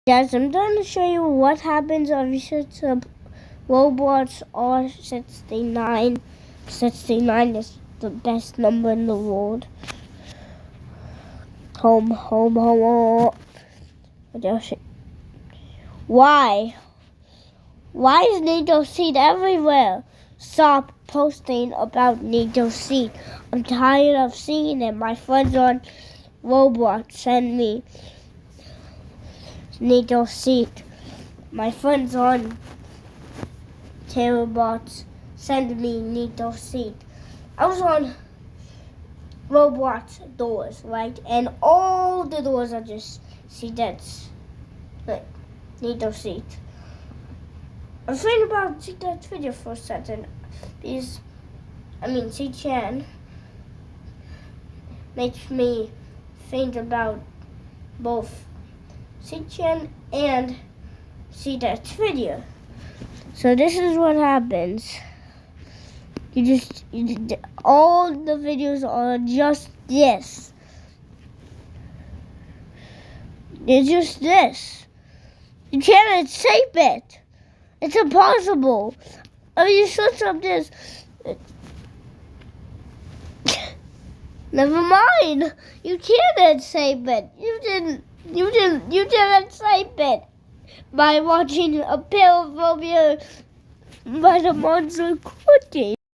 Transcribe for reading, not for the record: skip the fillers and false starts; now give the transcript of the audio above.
Guys, I'm going to show you what happens if you set up Roblox R69. 69 is the best number in the world. Home. Why? Why is Needle Seed everywhere? Stop posting about Needle Seed. I'm tired of seeing it. My friends on Roblox send me Needle Seed. My friends on Terrorbots send me Needle Seed. I was on Roblox doors, right? And all the doors are just that's like Needle Seed. I was thinking about that video for a second. C-Chan makes me think about both C-Chan and see that video. So this is what happens. All the videos are just this. It's just this. You can't escape it. It's impossible. You search up this. Never mind. You can't escape it. You didn't escape it by watching a Paraphobia by the Monster Cookie.